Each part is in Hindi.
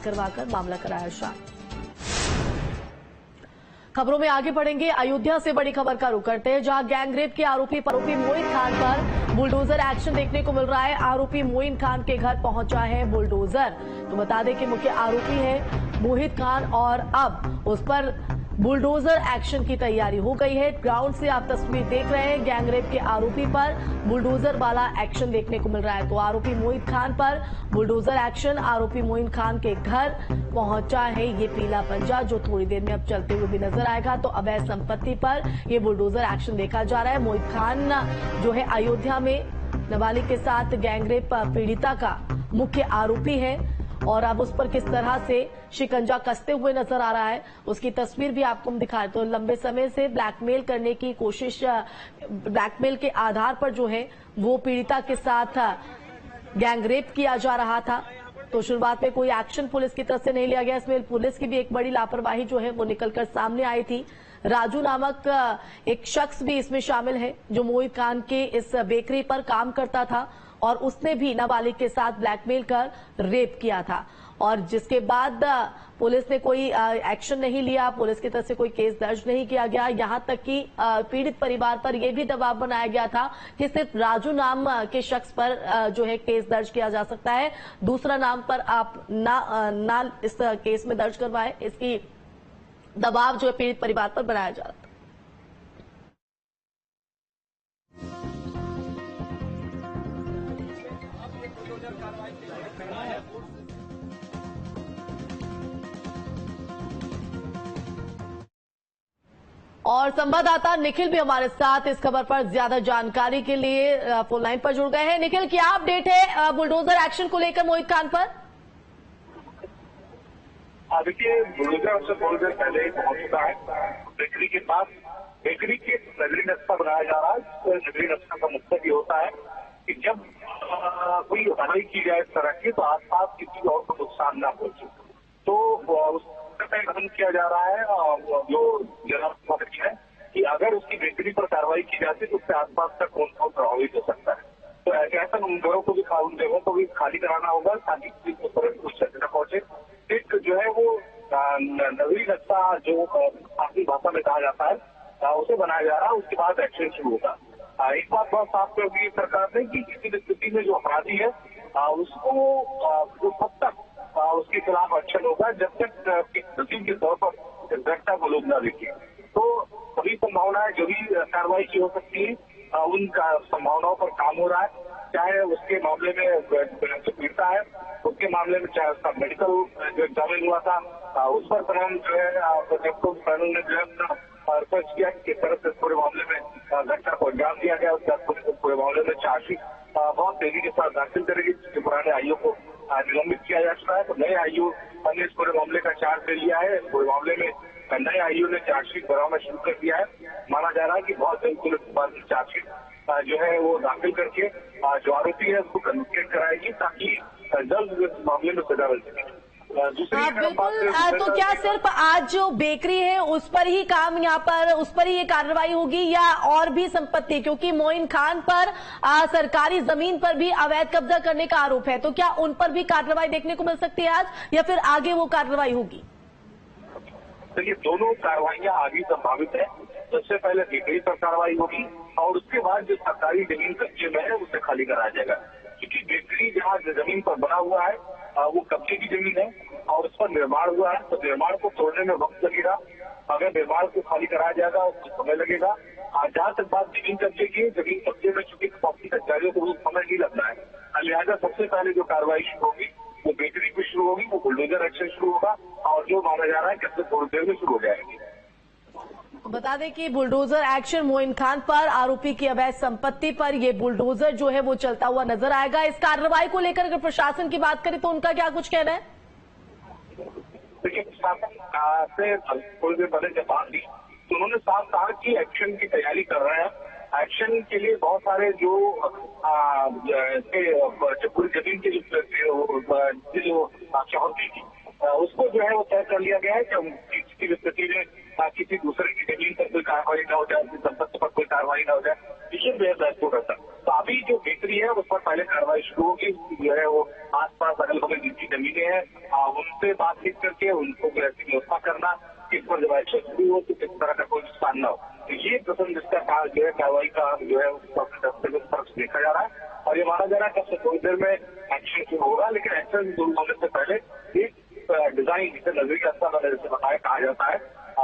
करवाकर मामला कराया शांत। खबरों में आगे बढ़ेंगे। अयोध्या से बड़ी खबर का रुख करते हैं, जहां गैंगरेप के आरोपी मोइन खान पर बुलडोजर एक्शन देखने को मिल रहा है। आरोपी मोइन खान के घर पहुंचा है बुलडोजर। तो बता दें कि मुख्य आरोपी है मोहित खान और अब उस पर बुलडोजर एक्शन की तैयारी हो गई है। ग्राउंड से आप तस्वीर देख रहे हैं, गैंगरेप के आरोपी पर बुलडोजर वाला एक्शन देखने को मिल रहा है। तो आरोपी मोहित खान पर बुलडोजर एक्शन, आरोपी मोहित खान के घर पहुंचा है ये पीला पंजा, जो थोड़ी देर में अब चलते हुए भी नजर आएगा। तो अवैध संपत्ति पर ये बुलडोजर एक्शन देखा जा रहा है। मोहित खान जो है अयोध्या में नाबालिग के साथ गैंगरेप पीड़िता का मुख्य आरोपी है और अब उस पर किस तरह से शिकंजा कसते हुए नजर आ रहा है, उसकी तस्वीर भी आपको हम दिखाएं। तो लंबे समय से ब्लैकमेल करने की कोशिश, ब्लैकमेल के आधार पर जो है वो पीड़िता के साथ गैंगरेप किया जा रहा था। तो शुरुआत में कोई एक्शन पुलिस की तरफ से नहीं लिया गया। इसमें पुलिस की भी एक बड़ी लापरवाही जो है वो निकलकर सामने आई थी। राजू नामक एक शख्स भी इसमें शामिल है, जो मोहित खान के इस बेकरी पर काम करता था और उसने भी नाबालिग के साथ ब्लैकमेल कर रेप किया था। और जिसके बाद पुलिस ने कोई एक्शन नहीं लिया, पुलिस की तरफ से कोई केस दर्ज नहीं किया गया। यहां तक कि पीड़ित परिवार पर यह भी दबाव बनाया गया था कि सिर्फ राजू नाम के शख्स पर जो है केस दर्ज किया जा सकता है, दूसरा नाम पर आप ना इस केस में दर्ज करवाएं। इसकी दबाव जो है पीड़ित परिवार पर बनाया जा रहा था। और संवाददाता निखिल भी हमारे साथ इस खबर पर ज्यादा जानकारी के लिए फोन लाइन पर जुड़ गए हैं। निखिल, क्या अपडेट है बुलडोजर एक्शन को लेकर मोहित खान पर? देखिए, बुलडोजर उससे थोड़ी देर पहले ही पहुंच चुका है बेकरी के पास। बेकरी के नजरी नक्शा बनाया जा रहा है। नजरी नक्शा का मकसद ये होता है कि जब कोई हवाई की जाए इस तरह की, तो आसपास किसी और को नुकसान ना पहुंचे। तो उसका गठन किया जा रहा है जो जनाब है कि अगर उसकी बेकरी पर कार्रवाई की जाती है तो उसके आसपास का कौन कौन प्रभावित हो सकता है। तो ऐसा उन घरों को भी, उन जगहों को भी खाली कराना होगा ताकि किसी को कोई क्षति न पहुंचे। एक जो है वो नजरी नक्शा जो आपकी भाषा में कहा जाता है उसे बनाया जा रहा है। उसके बाद एक्शन शुरू होगा। एक बात बहुत साफ कर दी सरकार ने कि किसी भी स्थिति में जो अपराधी है उसको जो तब तक उसके खिलाफ एक्शन होगा जब तक नजीब के तौर पर घटना को लोग न देखें। तो सभी संभावनाएं जो भी कार्रवाई की हो सकती है उन संभावनाओं पर काम हो रहा है। चाहे उसके मामले में जो पीड़िता है उसके मामले में, चाहे उसका मेडिकल जो एग्जामिन हुआ था उस पर तमाम जो है पैनल ने जो है रिसर्च किया कि किस तरह से पूरे मामले में घटना को अंजाम दिया गया। उसके बाद पूरे मामले में चार्जशीट बहुत तेजी के साथ दाखिल करेगी, जिसके पुराने आईओ को निलंबित किया जा चुका है। तो नए आईओ ने इस पूरे मामले का चार्ज ले लिया है। इस पूरे मामले में नए आईओ ने चार्जशीट भरवाना शुरू कर दिया है। माना जा रहा है कि बहुत जल्द पुलिस चार्जशीट जो है वो दाखिल करके जो आरोपी है उसको कन्विक्टेड कराएगी ताकि जल्द इस मामले में सजा मिल सके। बिल्कुल। तो क्या सिर्फ आज जो बेकरी है उस पर ही काम, यहाँ पर उस पर ही ये कार्रवाई होगी या और भी संपत्ति? क्योंकि मोइन खान पर सरकारी जमीन पर भी अवैध कब्जा करने का आरोप है, तो क्या उन पर भी कार्रवाई देखने को मिल सकती है आज या फिर आगे वो कार्रवाई होगी? देखिए, दोनों कार्रवाइयां आगे संभावित है। सबसे पहले बेकरी पर कार्रवाई होगी और उसके बाद जो सरकारी जमीन कब्जे में है उसे खाली कराया जाएगा। क्योंकि बेकरी जहाँ जमीन पर बना हुआ है वो कब्जे की जमीन है और उस पर निर्माण हुआ है, तो निर्माण को तोड़ने में वक्त लगेगा। अगर निर्माण को खाली कराया जाएगा उसको समय लगेगा। जहाँ तक बात जमीन कब्जे की, जमीन कब्जे में चूंकि प्रॉपर्टी कब्जारियों को समय नहीं लगना है, लिहाजा सबसे पहले जो कार्रवाई शुरू होगी वो बेकरी पे शुरू होगी, वो बुलडोजर एक्शन शुरू होगा और जो माना जा रहा है कि थोड़ी देर में शुरू हो जाएगी। बता दें कि बुलडोजर एक्शन मोइन खान पर, आरोपी की अवैध संपत्ति पर ये बुलडोजर जो है वो चलता हुआ नजर आएगा। इस कार्रवाई को लेकर अगर प्रशासन की बात करें तो उनका क्या कुछ कहना है? देखिए, प्रशासन से थोड़ी देर पहले जब बात दी तो उन्होंने साफ कहा कि एक्शन की तैयारी कर रहे हैं। एक्शन के लिए बहुत सारे जो पूरी जमीन की जो चौहद्दी थी उसको जो है वो तय कर लिया गया है कि किसी भी स्थिति में किसी दूसरे की जमीन पर कोई कार्रवाई न हो जाए, संपत्ति पर कोई कार्रवाई न हो जाए। ये बेहद महत्वपूर्ण था। तो अभी जो बेकरी है उस पर पहले कार्रवाई शुरू होगी। जो है वो आसपास अगल बगल जिनकी जमीनें हैं उनसे बातचीत करके उनको ऐसी व्यवस्था करना कि इस पर जब एक्शन शुरू हो तो किस तरह का कोई नुकसान न हो। तो ये प्रथम जिसका जो है कार्रवाई का जो है देखा जा रहा है और ये माना जा रहा है कि थोड़ी देर में एक्शन शुरू होगा। लेकिन एक्शन शुरू होने से पहले एक डिजाइन जिसे नजरी रास्ता मैंने जैसे बताया कहा जाता है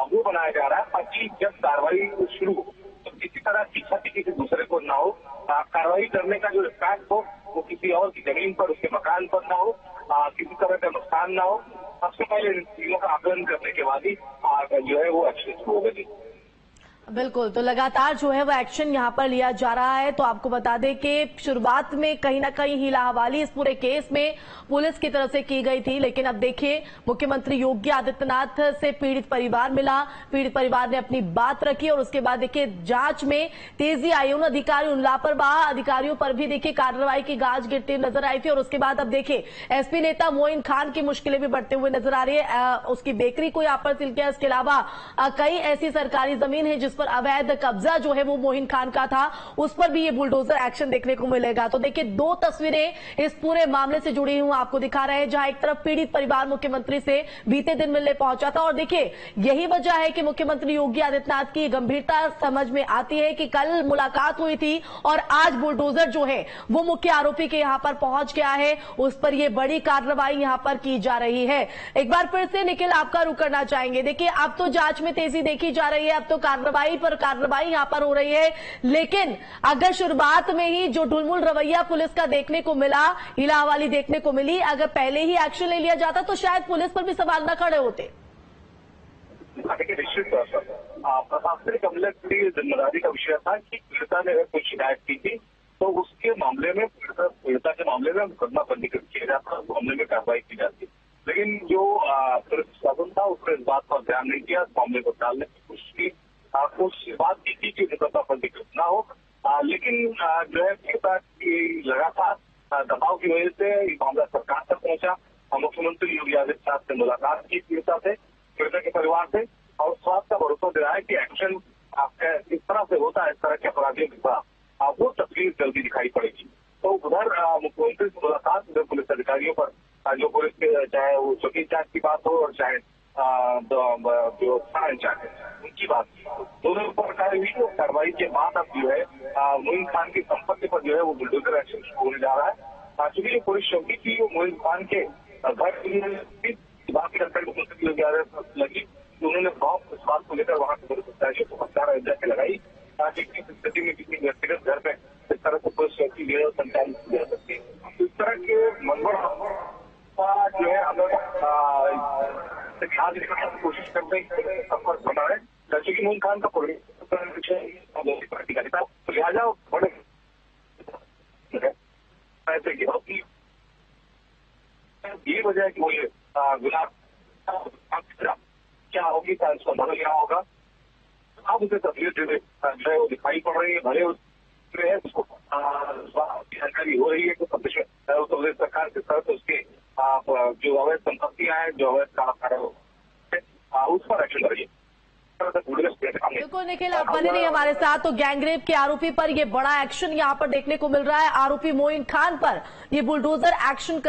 वो बनाया जा रहा है ताकि जब कार्रवाई शुरू हो तो किसी तरह की क्षति किसी दूसरे को ना हो। कार्रवाई करने का जो इम्पैक्ट हो वो किसी और की जमीन पर उसके मकान पर ना हो, किसी तरह का नुकसान ना हो। सबसे पहले इन चीजों का आकलन करने के बाद ही जो है वो एक्शन शुरू होगी। बिल्कुल, तो लगातार जो है वो एक्शन यहां पर लिया जा रहा है। तो आपको बता दें कि शुरुआत में कहीं ना कहीं हीला हवाली इस पूरे केस में पुलिस की तरफ से की गई थी, लेकिन अब देखिए मुख्यमंत्री योगी आदित्यनाथ से पीड़ित परिवार मिला, पीड़ित परिवार ने अपनी बात रखी और उसके बाद देखिए जांच में तेजी आई। उन अधिकारियों, लापरवाह अधिकारियों पर भी देखिए कार्रवाई की गाज गिरती नजर आई थी और उसके बाद अब देखिए एसपी नेता मोइन खान की मुश्किलें भी बढ़ते हुए नजर आ रही है। उसकी बेकरी को यहां पर सील किया, इसके अलावा कई ऐसी सरकारी जमीन है जिस पर अवैध कब्जा जो है वो मोइन खान का था, उस पर भी ये बुलडोजर एक्शन देखने को मिलेगा। तो देखिए दो तस्वीरें इस पूरे मामले से जुड़ी हुई आपको दिखा रहे हैं, जहां एक तरफ पीड़ित परिवार मुख्यमंत्री से बीते दिन मिलने पहुंचा था और देखिए यही वजह है कि मुख्यमंत्री योगी आदित्यनाथ की गंभीरता समझ में आती है कि कल मुलाकात हुई थी और आज बुलडोजर जो है वो मुख्य आरोपी के यहां पर पहुंच गया है, उस पर यह बड़ी कार्रवाई यहां पर की जा रही है। एक बार फिर से निखिल आपका रुख करना चाहेंगे। देखिए अब तो जांच में तेजी देखी जा रही है, अब तो कार्रवाई पर कार्रवाई यहां पर हो रही है, लेकिन अगर शुरुआत में ही जो ढुलमुल रवैया पुलिस का देखने को मिला, हीला हवाली देखने को मिली, अगर पहले ही एक्शन ले लिया जाता तो शायद पुलिस पर भी सवाल न खड़े होते। देखिए निश्चित तौर पर प्रशासनिक अमले की जिम्मेदारी का विषय था कि पीड़िता ने अगर कोई शिकायत की थी तो उसके मामले में पीड़िता के मामले में मुकदमा पंजीकृत किया जाता, उस मामले में कार्रवाई की जाती। लेकिन जो पुलिस प्रशासन था उसने इस बात पर ध्यान नहीं दिया, इस मामले को टालने की कोशिश की, कुछ बात की थी कि मुकदमा पंजीकृत न हो। लेकिन जो है पीड़िता की लगातार दबाव की वजह से ये मामला सरकार तक पहुंचा और मुख्यमंत्री योगी आदित्यनाथ से मुलाकात की पीड़िता से, पीड़िता के परिवार से और स्वास्थ्य का भरोसा दिया है कि एक्शन इस तरह से होता है, इस तरह के अपराधियों के साथ वो तस्वीर जल्दी दिखाई पड़ेगी। तो उधर मुख्यमंत्री से मुलाकात, उधर पुलिस अधिकारियों पर जो पुलिस के चाहे वो चौकी इंचार्ज की बात हो और चाहे जो थाना इंचार्ज है उनकी बात, दोनों पर कार्रवाई के बाद अब जो है मोइन खान की संपत्ति पर जो है वो बुलडोजर एक्शन शुरू होने जा रहा है। चूंकि जो पुलिस चौकी थी वो मोइन खान के घर बाकी लगी, तो उन्होंने इस बात को लेकर वहां से पुलिस अधिकारियों को हथियार जाके लगाई ताकि किसी स्थिति में किसी व्यक्तिगत घर में इस तरह से पुलिस चौकी जो है संचालित की जा सकती है। इस तरह के मनोबल जो है अगर ध्यान दिखाने की कोशिश करते हैं सफर बना है, जैसे कि मोइन खान का पार्टी का नेता, लिहाजा बड़े ऐसे की ये वजह है कि वो ये गुलाब क्या होगी, इसका बदल क्या होगा, अब उसे तस्वीर जो है वो दिखाई पड़ रही है। भले उसको जानकारी हो रही है कि प्रदेश सरकार के साथ उसके जो अवैध संपत्तियां हैं, जो अवैध काम उस पर एक्शन करिए। बिल्कुल निखिल, आप बने नहीं हमारे साथ। तो गैंगरेप के आरोपी पर यह बड़ा एक्शन यहां पर देखने को मिल रहा है। आरोपी मोइन खान पर यह बुलडोजर एक्शन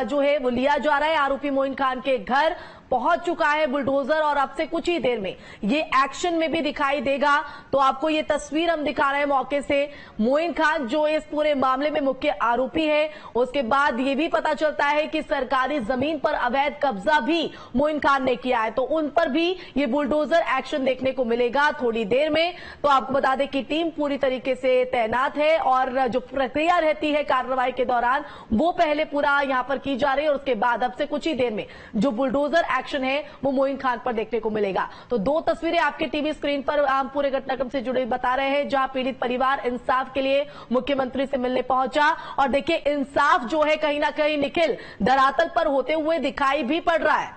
जो है वो लिया जा रहा है। आरोपी मोइन खान के घर पहुंच चुका है बुलडोजर और अब से कुछ ही देर में ये एक्शन में भी दिखाई देगा। तो आपको ये तस्वीर हम दिखा रहे हैं मौके से। मोइन खान जो इस पूरे मामले में मुख्य आरोपी है, उसके बाद ये भी पता चलता है कि सरकारी जमीन पर अवैध कब्जा भी मोइन खान ने किया है, तो उन पर भी ये बुलडोजर एक्शन देखने को मिलेगा थोड़ी देर में। तो आपको बता दें कि टीम पूरी तरीके से तैनात है और जो प्रक्रिया रहती है कार्रवाई के दौरान वो पहले पूरा यहां पर की जा रही है और उसके बाद अब से कुछ ही देर में जो बुलडोजर एक्शन है वो मोइन खान पर देखने को मिलेगा। तो दो तस्वीरें आपके टीवी स्क्रीन पर हम पूरे घटनाक्रम से जुड़े बता रहे हैं, जहां पीड़ित परिवार इंसाफ के लिए मुख्यमंत्री से मिलने पहुंचा और देखिए इंसाफ जो है कहीं ना कहीं निखिल धरातल पर होते हुए दिखाई भी पड़ रहा है।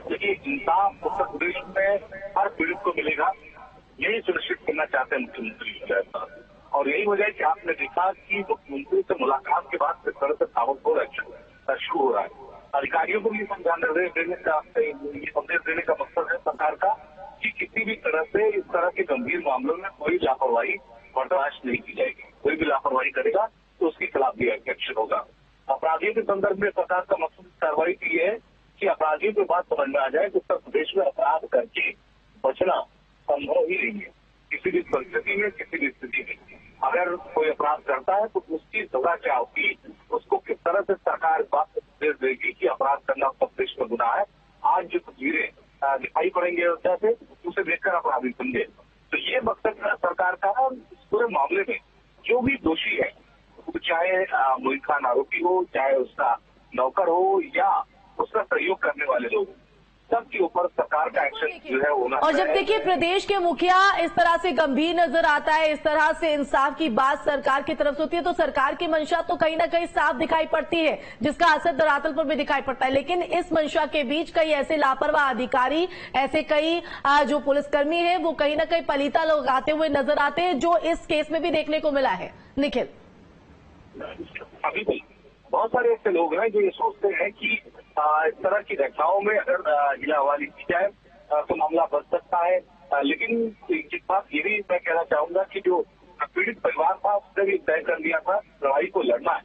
देखिए इंसाफ उत्तर प्रदेश में हर पीड़ित को मिलेगा, यही सुनिश्चित करना चाहते हैं मुख्यमंत्री और यही वजह है कि आपने देखा कि मुख्यमंत्री से मुलाकात के बाद किस तरह से ताबड़तोड़ एक्शन शुरू हो रहा है। अधिकारियों को भी निर्देश देने का मकसद है सरकार का कि किसी भी तरह से इस तरह के गंभीर मामलों में कोई लापरवाही बर्दाश्त नहीं की जाएगी। कोई भी लापरवाही करेगा तो उसके खिलाफ भी एक्शन होगा। अपराधियों के संदर्भ में सरकार का मकसद कार्रवाई की है कि अपराधियों को बात समझ में आ जाए कि उत्तर प्रदेश में अपराध करके बचना संभव ही नहीं है। किसी भी परिस्थिति में, किसी भी स्थिति में अगर कोई अपराध करता है तो उसकी सजा क्या होगी, उसको किस तरह से सरकार बात निर्देश देगी कि अपराध करना उत्तर प्रदेश में गुनाह है। आज जो तस्वीरें दिखाई पड़ेंगे अयोध्या से, उसे देखकर अपराधी समझे। तो ये मकसद सरकार का है। इस पूरे मामले में जो भी दोषी है, चाहे मोइन खान आरोपी हो, चाहे उसका नौकर हो या उसका सहयोग करने वाले लोग, सबके ऊपर सरकार का एक्शन जो है होना और जब देखिए प्रदेश के मुखिया इस तरह से गंभीर नजर आता है, इस तरह से इंसाफ की बात सरकार की तरफ से होती है, तो सरकार की मंशा तो कहीं ना कहीं साफ दिखाई पड़ती है, जिसका असर धरातल पर भी दिखाई पड़ता है। लेकिन इस मंशा के बीच कई ऐसे लापरवाह अधिकारी, ऐसे कई जो पुलिसकर्मी है, वो कहीं ना कहीं पलीता लगाते हुए नजर आते हैं, जो इस केस में भी देखने को मिला है। निखिल, अभी भी बहुत सारे ऐसे लोग हैं जो ये सोचते हैं कि इस तरह की घटनाओं में अगर जिला हवाली की जाए तो मामला बच सकता है। लेकिन एक बात ये भी मैं कहना चाहूंगा कि जो पीड़ित परिवार था उसने भी तय कर लिया था लड़ाई को लड़ना है।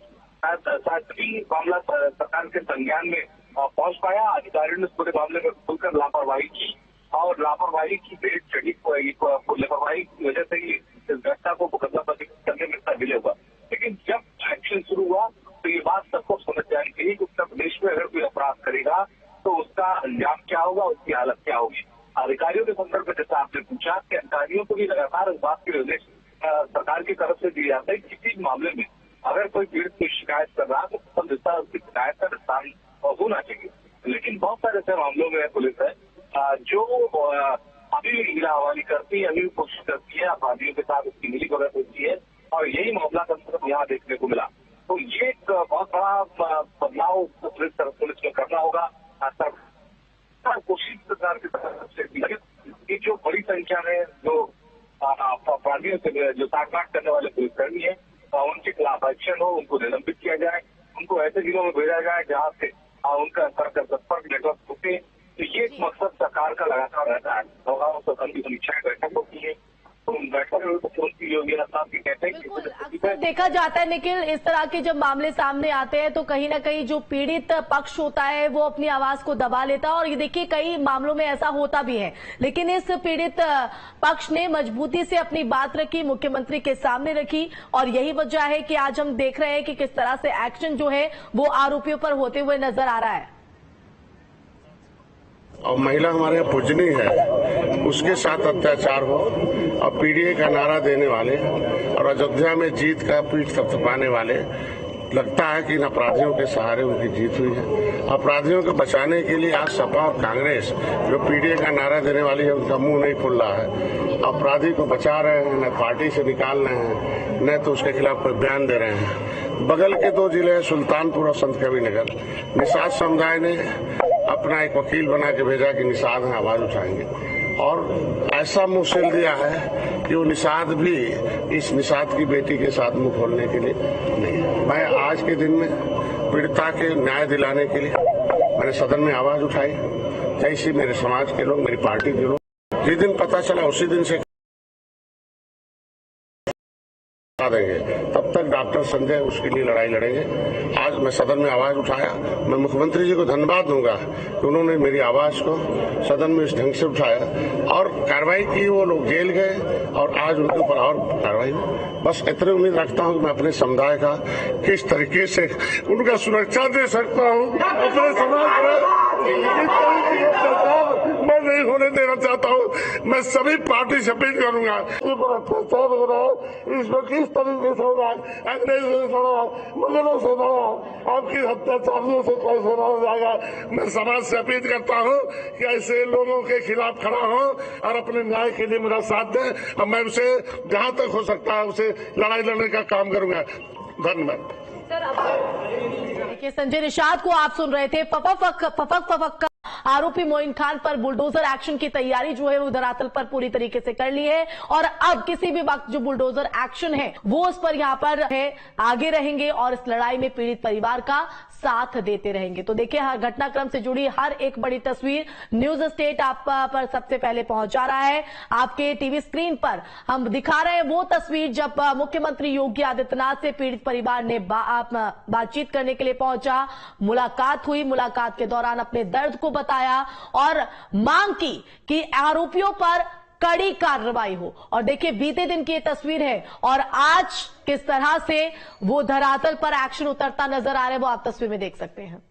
साथ ही मामला सरकार के संज्ञान में पहुंच पाया। अधिकारियों ने इस पूरे मामले में खुलकर लापरवाही की और लापरवाही की बेट चढ़ी। लापरवाही की वजह से ही इस घटना को मुकदमा पंजीकृत करने में इतना डिले हुआ। लेकिन जब एक्शन शुरू हुआ तो ये बात सबको समझ जानी चाहिए कि उत्तर प्रदेश में अगर कोई अपराध करेगा तो उसका अंजाम क्या होगा, उसकी हालत क्या होगी। अधिकारियों के संदर्भ में जैसा आपने पूछा कि अधिकारियों को भी लगातार इस बात के निर्देश सरकार की तरफ से दिए जाते हैं। किसी मामले में अगर कोई पीड़ित की शिकायत कर रहा है तो उसकी शिकायत का निस्तारण होना चाहिए। लेकिन बहुत सारे ऐसे मामलों में पुलिस है जो अभी भी हीरा हवाली करती है, अभी भी कोशिश करती है, अपराधियों के साथ उसकी मिली भगत होती है और यही मामला का यहाँ देखने को मिला। तो ये एक बहुत बड़ा बदलाव पुलिस में करना होगा। कोशिश सरकार की तरफ से की जो बड़ी संख्या में जो अपराधियों से जो साठगांठ करने वाले पुलिसकर्मी है उनके खिलाफ एक्शन हो, उनको निलंबित किया जाए, उनको ऐसे जिलों में भेजा जाए जहाँ से उनका संपर्क नेटवर्क टूटे। तो ये एक मकसद सरकार का लगातार रहता है। संबंधी समीक्षाएं बैठक होती है, अक्सर देखा जाता है निखिल, इस तरह के जब मामले सामने आते हैं तो कहीं ना कहीं जो पीड़ित पक्ष होता है वो अपनी आवाज को दबा लेता है और ये देखिए कई मामलों में ऐसा होता भी है। लेकिन इस पीड़ित पक्ष ने मजबूती से अपनी बात रखी, मुख्यमंत्री के सामने रखी और यही वजह है कि आज हम देख रहे हैं कि किस तरह से एक्शन जो है वो आरोपियों पर होते हुए नजर आ रहा है। और महिला हमारे यहाँ पूजनीय है, उसके साथ अत्याचार हो और पीडीए का नारा देने वाले और अयोध्या में जीत का पीठ थपथपाने वाले, लगता है कि इन अपराधियों के सहारे उनकी जीत हुई है। अपराधियों को बचाने के लिए आज सपा और कांग्रेस जो पीडीए का नारा देने वाली है उनका मुंह नहीं खुल रहा है। अपराधी को बचा रहे हैं, न पार्टी से निकाल रहे हैं, न तो उसके खिलाफ कोई बयान दे रहे हैं। बगल के दो जिले सुल्तानपुर और संत कबीरनगर, निषाद समुदाय ने अपना एक वकील बना के भेजा कि निषाद हैं, आवाज उठाएंगे और ऐसा मुंह सिल दिया है कि वो निषाद भी इस निषाद की बेटी के साथ मुंह खोलने के लिए नहीं। मैं आज के दिन में पीड़िता के न्याय दिलाने के लिए मैंने सदन में आवाज उठाई। जैसे मेरे समाज के लोग, मेरी पार्टी के लोग, जिस दिन पता चला उसी दिन से देंगे, तब तक डॉक्टर संजय उसके लिए लड़ाई लड़ेंगे। आज मैं सदन में आवाज उठाया, मैं मुख्यमंत्री जी को धन्यवाद दूंगा कि उन्होंने मेरी आवाज को सदन में इस ढंग से उठाया और कार्रवाई की। वो लोग जेल गए और आज उनके ऊपर और कार्रवाई हुई। बस इतनी उम्मीद रखता हूं कि मैं अपने समुदाय का किस तरीके से उनका सुरक्षा दे सकता हूं। अपने समाज में मैं नहीं होने देना चाहता हूं। मैं सभी पार्टी से अपील करूंगा, अत्याचार हो रहा है इसमें किस तरीके से हो रहा है, अंग्रेजों से लड़ा, मुगलों से लड़ा, आपकी अत्याचारियों से कैसे लड़ा जाएगा। मैं समाज से अपील करता हूं कि ऐसे लोगों के खिलाफ खड़ा हो और अपने न्याय के लिए मेरा साथ दें और मैं उसे जहां तक हो सकता है उसे लड़ाई लड़ने का काम करूंगा। धन्यवाद। देखिए संजय निषाद को आप सुन रहे थे। पपक आरोपी मोइन खान पर बुलडोजर एक्शन की तैयारी जो है वो धरातल पर पूरी तरीके से कर ली है और अब किसी भी वक्त जो बुलडोजर एक्शन है वो उस पर यहां पर है आगे रहेंगे और इस लड़ाई में पीड़ित परिवार का साथ देते रहेंगे। तो देखिए हर घटनाक्रम से जुड़ी हर एक बड़ी तस्वीर न्यूज स्टेट आप पर सबसे पहले पहुंचा रहा है। आपके टीवी स्क्रीन पर हम दिखा रहे हैं वो तस्वीर जब मुख्यमंत्री योगी आदित्यनाथ से पीड़ित परिवार ने बातचीत करने के लिए पहुंचा, मुलाकात हुई, मुलाकात के दौरान अपने दर्द को बताया और मांग की कि आरोपियों पर कड़ी कार्रवाई हो। और देखिए बीते दिन की ये तस्वीर है और आज किस तरह से वो धरातल पर एक्शन उतरता नजर आ रहा है वो आप तस्वीर में देख सकते हैं।